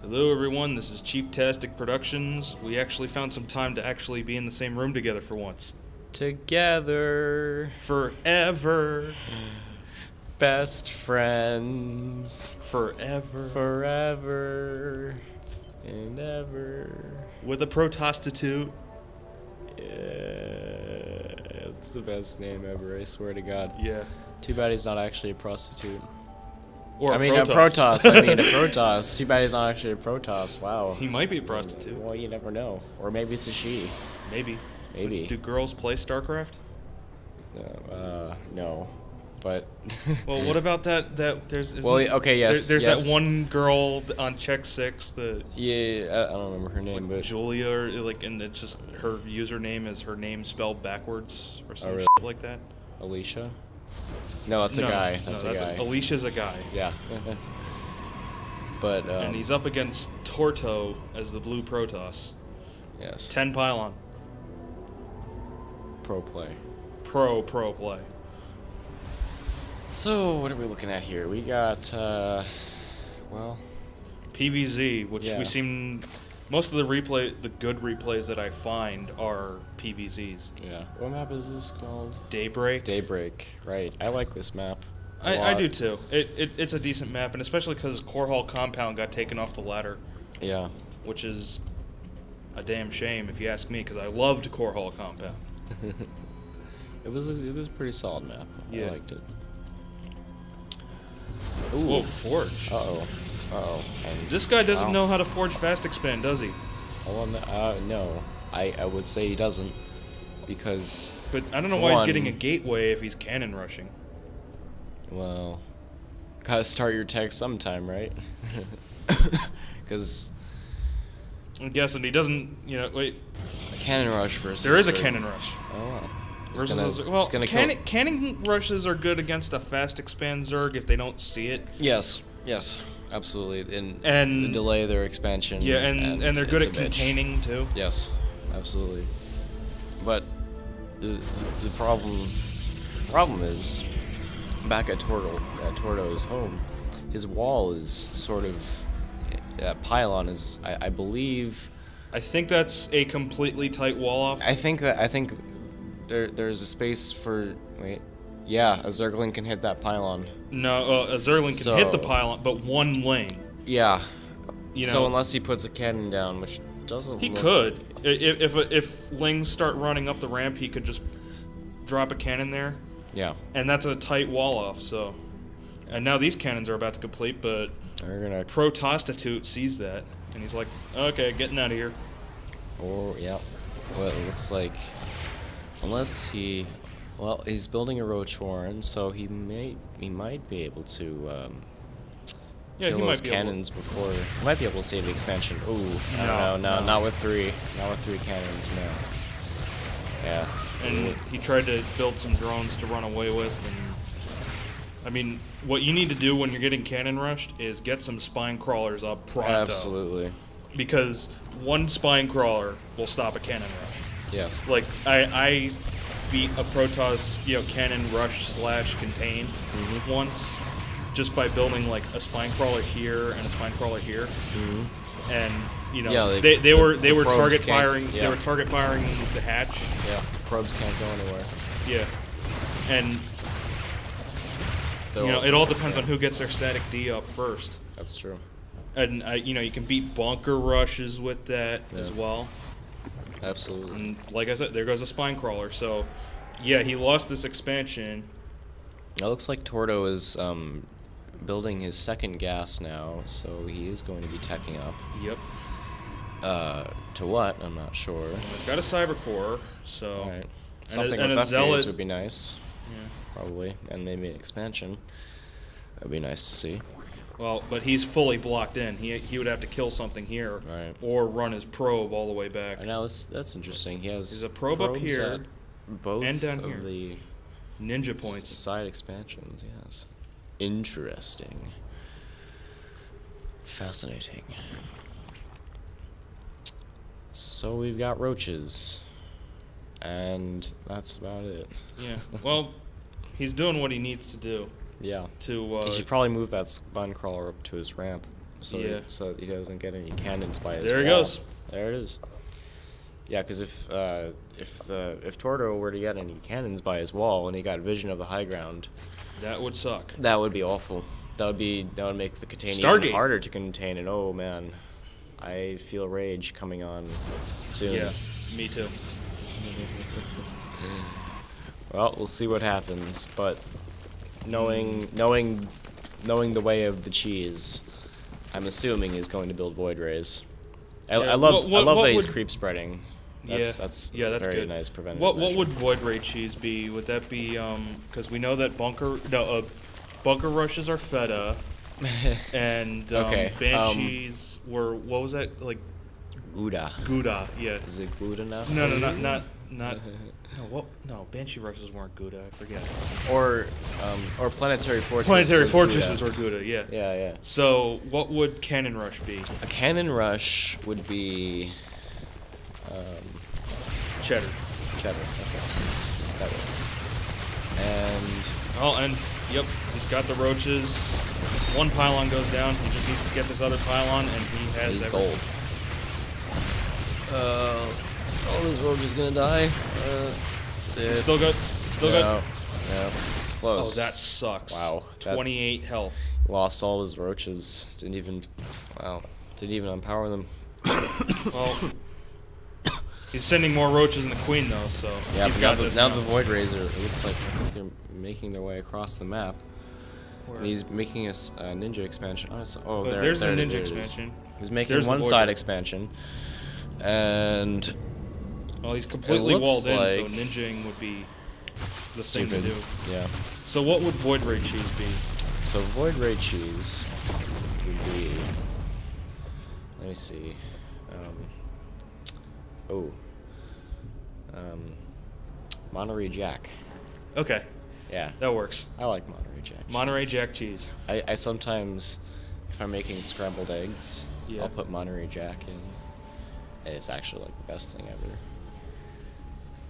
Hello everyone, this is Cheaptastic Productions. We actually found some time to actually be in the same room together for once. Together. Forever. Best friends. Forever. Forever. And ever. With a protostitute. Yeah, it's the best name ever, I swear to God. Yeah. Too bad he's not actually a prostitute. Or a Protoss. I mean, a Protoss. Too bad he's not actually a Protoss. Wow. He might be a prostitute. Well, you never know. Or maybe it's a she. Maybe. Maybe. Do girls play StarCraft? No. But... Well, what about that okay, yes. There's yes. that one girl on Check 6 that... Yeah, I don't remember her name, like but... Julia, and it's just her username is her name spelled backwards, or some really? shit like that. Alicia? No, that's a guy. That's a guy. Alicia's a guy. Yeah. But, and he's up against ToRTo as the blue Protoss. Yes. 10 pylon. Pro play. Pro play. So, what are we looking at here? We got, well... PVZ, which yeah. we seem... Most of the good replays that I find are PVZs. Yeah. What map is this called? Daybreak. Daybreak, right. I like this map. I do too. It's a decent map, and especially because Core Hall Compound got taken off the ladder. Yeah. Which is a damn shame, if you ask me, because I loved Core Hall Compound. It was a pretty solid map. Yeah. I liked it. Ooh. Whoa, Forge. Uh-oh. And this guy doesn't know how to forge fast expand, does he? No. I would say he doesn't, because... But I don't know why he's getting a gateway if he's cannon rushing. Well, gotta start your tech sometime, right? Because... I'm guessing he doesn't, wait. A cannon rush versus... There is a cannon rush. Oh, wow. Cannon rushes are good against a fast expand Zerg if they don't see it. Yes, absolutely. And delay their expansion. Yeah, and they're good at containing too. Yes, absolutely. But the problem is, back at ToRto's home, his wall is sort of, that pylon is, I believe... I think that's a completely tight wall off. I think there's a space for... Wait. Yeah, a Zergling can hit that pylon. No, a Zergling can hit the pylon, but one lane. Yeah. So unless he puts a cannon down, which doesn't He could. If Lings start running up the ramp, he could just drop a cannon there. Yeah. And that's a tight wall off, so... And now these cannons are about to complete, but... Protostitute sees that, and he's like, okay, getting out of here. Or, yeah. Well, it looks like... Unless he... Well, he's building a Roach Warren, so he might be able to kill those cannons before... He might be able to save the expansion. Ooh, no, not with three. Not with 3 cannons, no. Yeah. And he tried to build some drones to run away with, and... I mean, what you need to do when you're getting cannon rushed is get some spine crawlers up pronto. Absolutely. Because one spine crawler will stop a cannon rush. Yes. Like, I beat a Protoss, cannon rush / contain once, just by building like a spine crawler here and a spine crawler here, and they were target firing. Yeah. They were target firing the hatch. Yeah, probes can't go anywhere. Yeah, and it all depends on who gets their static D up first. That's true. And you can beat bunker rushes with that as well. Absolutely. And like I said, there goes a spine crawler. So, yeah, he lost this expansion. It looks like ToRTo is building his second gas now, so he is going to be teching up. Yep. To what? I'm not sure. Well, he's got a cyber core, so... Right. Something and with a zealot would be nice. Yeah. Probably. And maybe an expansion. That would be nice to see. Well, but he's fully blocked in. He would have to kill something here, right, or run his probe all the way back. Now that's interesting. He has a probe up here, both and down of here. The ninja points, side expansions. Yes, interesting, fascinating. So we've got roaches, and that's about it. Yeah. Well, he's doing what he needs to do. Yeah. To he should probably move that spine crawler up to his ramp. so Yeah. so he doesn't get any cannons by his There he wall. goes. There it is. Yeah, because if ToRTo were to get any cannons by his wall and he got vision of the high ground, That would suck. that would be awful. That would make the contain Stargate. even harder to contain. And oh man, I feel rage coming on soon. Yeah, me too. Well, we'll see what happens. But knowing the way of the cheese, I'm assuming he's going to build void rays. I love what that he's would- creep spreading. That's that's very good. nice preventive What measure. would void ray cheese be? Would that be because we know that bunker rushes are feta, and Okay, banshees were, what was that, like, Gouda? Gouda? Yeah. Is it Gouda now? No, not. No, banshee rushes weren't Gouda. I forget. Or planetary fortresses. Planetary was fortresses Gouda. were Gouda. Yeah. Yeah. So what would cannon rush be? A cannon rush would be Cheddar. cheddar. Okay, that works. And Yep, he's got the roaches. One pylon goes down. He just needs to get this other pylon, and he has he's everything. gold. All his roaches gonna die. He's still good. No, it's Oh, close. that sucks. Wow, that- 28 health. Lost all his roaches. Didn't even empower them. Well, he's sending more roaches than the queen, though, so Yeah, he's but got now this the now. void rays are. It looks like I think they're making their way across the map. And he's making a ninja expansion. Oh, There's the there ninja it is. expansion. He's making There's the one void side ray. expansion, and Well, he's completely looks walled in, so like- ninjaing would be the stupid. thing to do. Yeah. So what would void ray cheese be? So void ray cheese would be. Let me see. Monterey Jack. Okay, Yeah, that works. I like Monterey Jack. Monterey cheese. Jack cheese. I sometimes, if I'm making scrambled eggs, Yeah. I'll put Monterey Jack in. And it's actually like the best thing ever.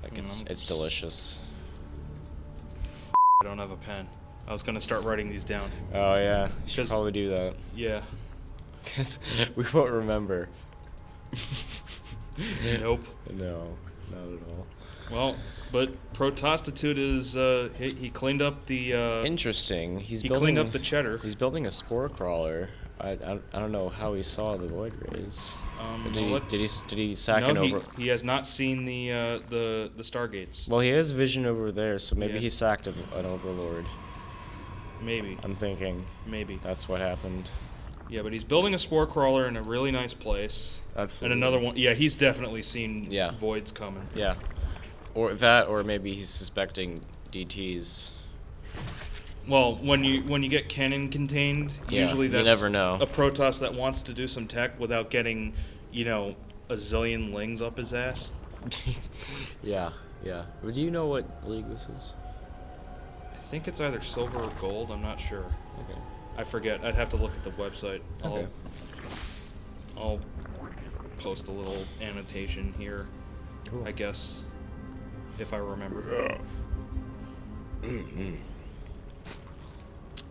Like it's delicious. I don't have a pen. I was gonna start writing these down. Oh yeah, you should 'Cause- probably do that. Yeah. Cause we won't remember. Nope. No, not at all. Well, but Protostitute is he cleaned up the Interesting. he cleaned up the cheddar. He's building a spore crawler. I don't know how he saw the void rays. Did he sack no, an over? he has not seen the Stargates. Well, he has vision over there, so maybe Yeah. he sacked an overlord. Maybe. I'm thinking Maybe. that's what happened. Yeah, but he's building a spore crawler in a really nice place. Absolutely. And another one. Yeah, he's definitely seen Yeah. voids coming. Yeah, or that, or maybe he's suspecting DTs. Well, when you get cannon contained, Yeah, usually you that's never know. a Protoss that wants to do some tech without getting, a zillion lings up his ass. Yeah. But do you know what league this is? I think it's either silver or gold. I'm not sure. Okay. I forget. I'd have to look at the website. Okay. I'll post a little annotation here, Cool. I guess, if I remember.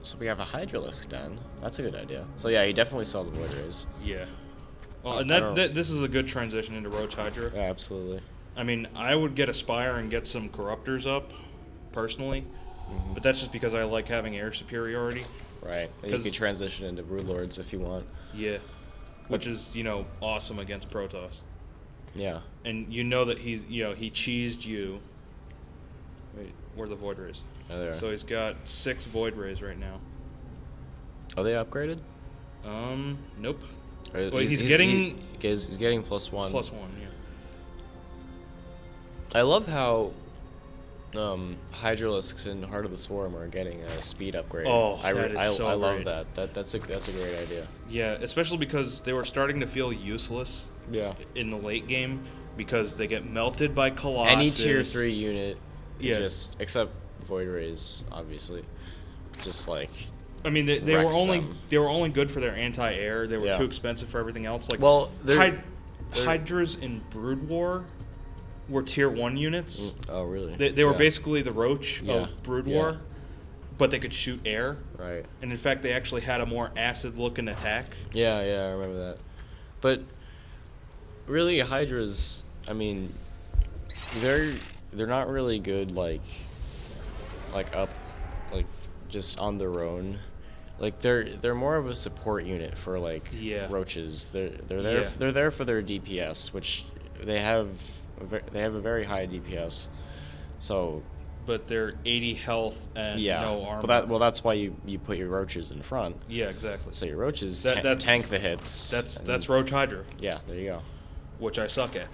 So we have a Hydralisk den. That's a good idea. So yeah, he definitely saw the void rays. Yeah. Well, and I don't- this is a good transition into Roach Hydra. Yeah, absolutely. I mean, I would get a Spire and get some Corruptors up, personally, but that's just because I like having air superiority. Right. And you 'Cause- could transition into Brood Lords if you want. Yeah. Which is, awesome against Protoss. Yeah. And you know that he cheesed you. Wait, where are the Void Rays? Oh, there. So he's got 6 Void Rays right now. Are they upgraded? Nope. Or Well, he's getting he's getting +1. +1, yeah. I love how Hydralisks in Heart of the Swarm are getting a speed upgrade. Oh, that is so I love great. that. That's a great idea. Yeah, especially because they were starting to feel useless Yeah. in the late game because they get melted by Colossus. Any tier 3 unit, Yeah. just except Void Rays, obviously, just like I mean, they were wrecks only them. they were only good for their anti-air. They were Yeah. too expensive for everything else. Like, Well, they're- Hydras in Brood War were tier 1 units. oh really? They were Yeah. basically the Roach Yeah. of Brood Yeah. War, but they could shoot air. Right. And in fact, they actually had a more acid-looking attack. Yeah, I remember that. But really, Hydras, I mean, they're not really good like up, like just on their own. Like they're more of a support unit for like roaches. They're there for their DPS, which they have a very high DPS. So. But they're 80 health and no armor. But that's why you put your roaches in front. Yeah, exactly. So your roaches tank the hits. That's Roach Hydra. Yeah, there you go. Which I suck at.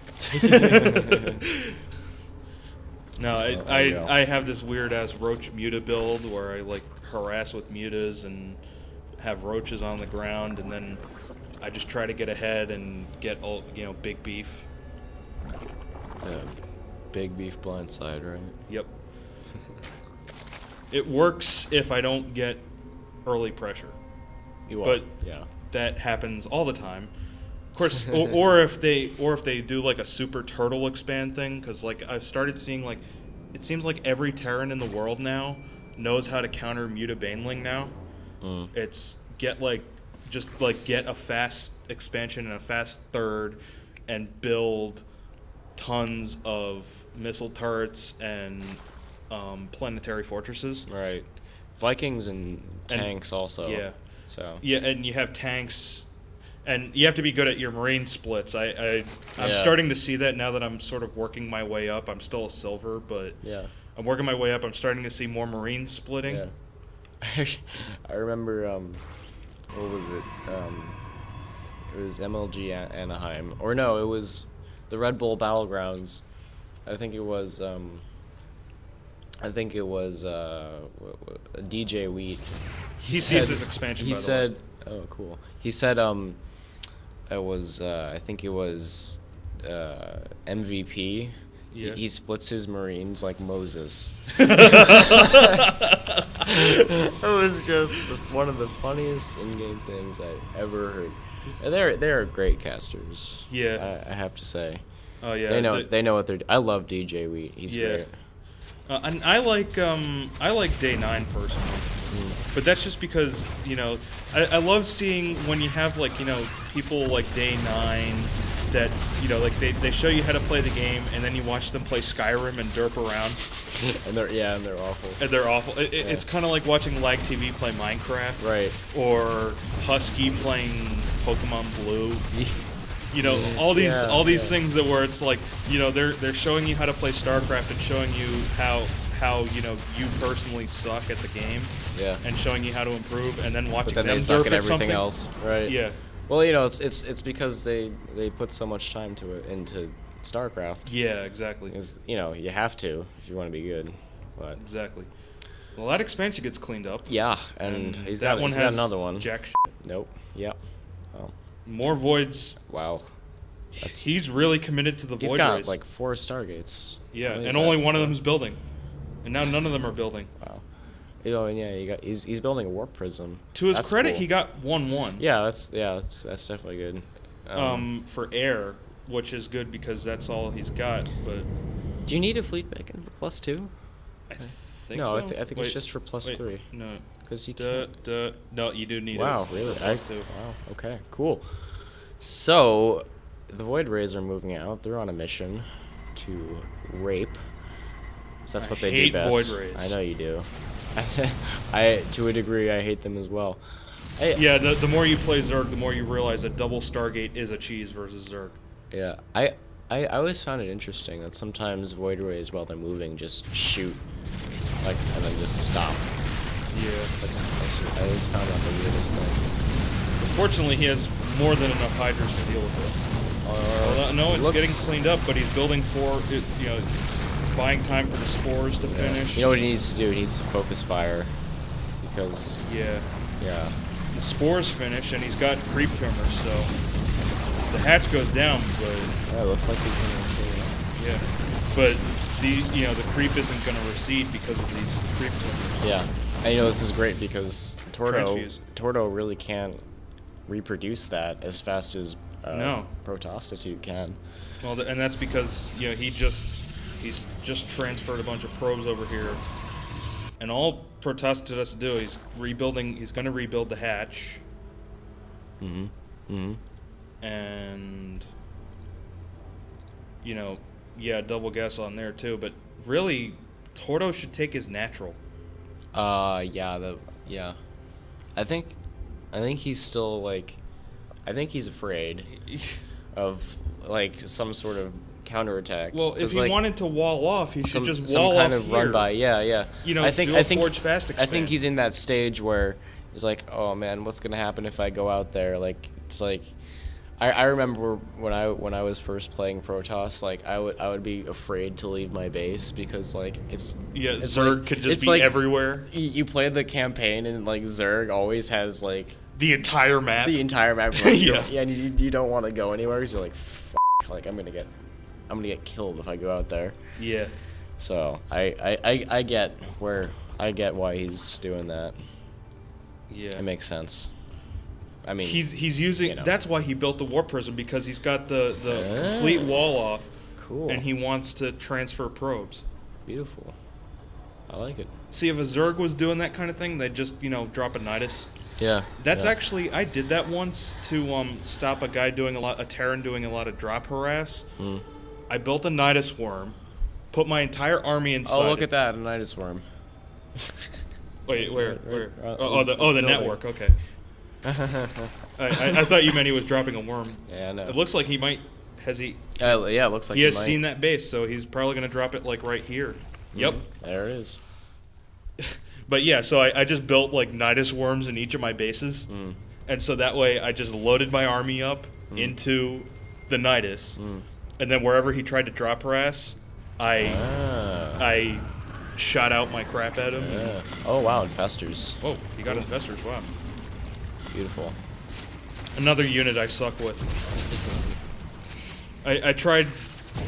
No, I have this weird ass roach muta build where I like harass with mutas and have roaches on the ground, and then I just try to get ahead and get big beef. Big beef blindside, right? Yep. It works if I don't get early pressure. But that happens all the time. Of course, or if they do like a super turtle expand thing, because like I've started seeing like, it seems like every Terran in the world now knows how to counter muta baneling now. It's get a fast expansion and a fast third, and build tons of missile turrets and planetary fortresses. Right. Vikings and tanks also. Yeah. So. Yeah, and you have tanks, and you have to be good at your marine splits. I'm starting to see that now that I'm sort of working my way up. I'm still a silver, but I'm working my way up. I'm starting to see more marine splitting. Yeah. I remember, what was it? It was MLG Anaheim. Or no, it was the Red Bull Battlegrounds. I think it was DJ Wheat. He sees his expansion. He said, "Oh, cool." He said, "It was I think it was MVP." Yeah. He splits his Marines like Moses. It was just one of the funniest in-game things I ever heard. And they're great casters. Yeah, I have to say. Oh yeah, they know what they're. I love DJ Wheat. He's great. And I like Day 9 personally, but that's just because I love seeing when you have people like Day 9 that they show you how to play the game, and then you watch them play Skyrim and derp around. and they're awful. And they're awful. It's kind of like watching Lag TV play Minecraft, right? Or Husky playing Pokemon Blue. All these things that where it's like, they're showing you how to play StarCraft and showing you how you personally suck at the game. Yeah. And showing you how to improve, and then watching them they suck derp at everything something else, right? Yeah. Well, it's because they put so much time into StarCraft. Yeah, exactly. Because you have to if you want to be good. But exactly. Well, that expansion gets cleaned up. Yeah, and he's got another one. Jack shit. Nope. Yep. Oh. More voids. Wow. He's really committed to the void race. He's got like 4 Stargates. Yeah, and only one of them is building, and now none of them are building. Wow. And he's building a warp prism. To his credit, cool. He got 1/1. Yeah, that's definitely good. For air, which is good because that's all he's got. But do you need a fleet beacon for +2? I think no, so. I think it's just for +3. No, because you no, you do need it. Wow, really? +2. Wow. Okay, cool. So the Void Rays are moving out. They're on a mission to rape. So that's what they do best. Void Rays. I know you do. To a degree, I hate them as well. The more you play Zerg, the more you realize that double Stargate is a cheese versus Zerg. Yeah, I always found it interesting that sometimes Void Rays, while they're moving, just shoot, and then just stop. Yeah, I always found that the weirdest thing. Unfortunately, he has more than enough Hydras to deal with this. No, it's getting cleaned up, but he's building buying time for the spores to finish. You know what he needs to do? He needs to focus fire, because the spores finish, and he's got creep tumors, so the hatch goes down. But it looks like he's gonna. Yeah, but the creep isn't gonna recede because of these creep tumors. Yeah, and this is great because ToRTo really can't reproduce that as fast as Protostitute can. Well, and that's because he's just transferred a bunch of probes over here, And all Protostitute has to do, he's going to rebuild the hatch. Mm-hmm. Mm-hmm. And, you know, yeah, double gas on there too. But really, ToRTo should take his natural. Yeah. I think he's still, like, I think he's afraid of, like, some sort of counterattack. Well, if he like, wanted to wall off, he should just wall some kind off of here. run by. Yeah. You know, I think forge fast expand. I think he's in that stage where he's like, oh man, what's gonna happen if I go out there? Like, it's like, I remember when I was first playing Protoss, like I would be afraid to leave my base because like it's Zerg like, could just it's be like, everywhere. You play the campaign and like Zerg always has like the entire map. Like, yeah, and you don't want to go anywhere because you're like, fuck, like I'm gonna get killed if I go out there. Yeah. So I get why he's doing that. Yeah. It makes sense. I mean, he's using. You know. That's why he built the War Prism, because he's got the complete wall off. Cool. And he wants to transfer probes. Beautiful. I like it. See, if a Zerg was doing that kind of thing, they'd just drop a Nidus. Yeah. That's actually, I did that once to stop a guy a Terran doing a lot of drop harass. Mm. I built a Nidus worm, put my entire army inside. Oh, look at that, a Nidus worm. Wait, where? It's the network. Okay. I thought you meant he was dropping a worm. Yeah, no. It looks like he might. Has he? Yeah, it looks like he has seen that base, so he's probably going to drop it like right here. Mm-hmm. Yep. There it is. But yeah, so I just built like Nidus worms in each of my bases, and so that way I just loaded my army up into the Nidus, and then wherever he tried to drop harass, I shot out my crap at him. Yeah. Oh wow, infestors. Whoa, he got infestors. Wow. Beautiful. Another unit I suck with. I tried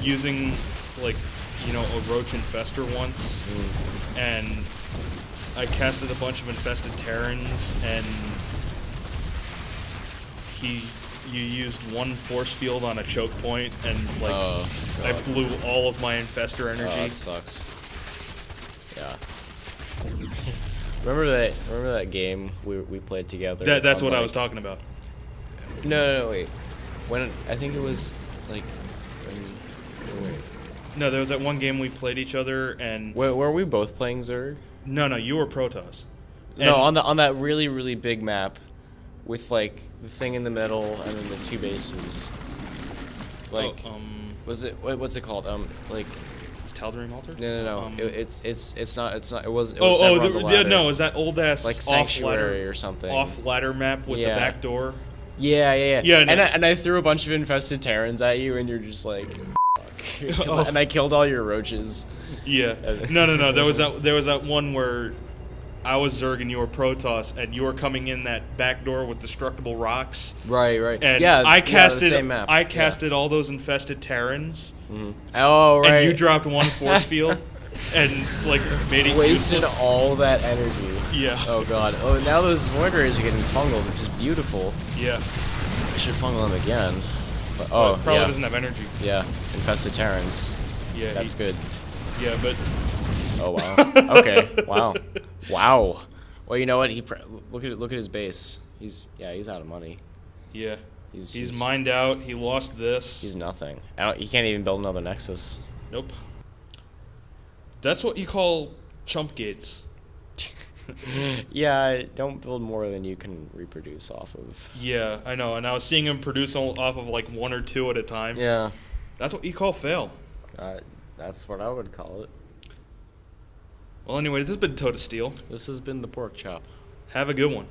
using like a roach infester once, and I casted a bunch of infested Terrans, and you used one force field on a choke point, and like I blew all of my infester energy. Oh, that sucks. Yeah. Remember that game we played together? That's what I was talking about. No, wait. When I think it was like wait. No, there was that one game we played each other, and were we both playing Zerg? No, you were Protoss. No, on that really, really big map with like the thing in the middle and then the two bases. Like was it what's it called? Like Tal'Darim Altar? No. It's not. It was. No, is that old ass like Sanctuary or something? Off ladder map with the back door. Yeah. Yeah. No. And I threw a bunch of infested Terrans at you, and you're just like, and I killed all your roaches. Yeah. No. There was that one where I was Zerg and you were Protoss, and you were coming in that back door with destructible rocks. Right. And yeah, I casted the same map. I casted all those infested Terrans. Mm-hmm. Oh, right. And you dropped one force field and like made it wasted useless. all that energy. Yeah. Oh god. Oh, now those void rays are getting fungal, which is beautiful. Yeah. I should fungal them again. But, it probably doesn't have energy. Yeah. Infested Terrans. Yeah. That's good. Yeah, but. Oh wow. Okay. Wow. Well, you know what? Look at his base. He's out of money. Yeah. He's mined out. He lost this. He's nothing. He can't even build another Nexus. Nope. That's what you call chump gates. Yeah, don't build more than you can reproduce off of. Yeah, I know. And I was seeing him produce off of like one or two at a time. Yeah. That's what you call fail. That's what I would call it. Well, anyway, this has been ToTo Steel. This has been the Pork Chop. Have a good one.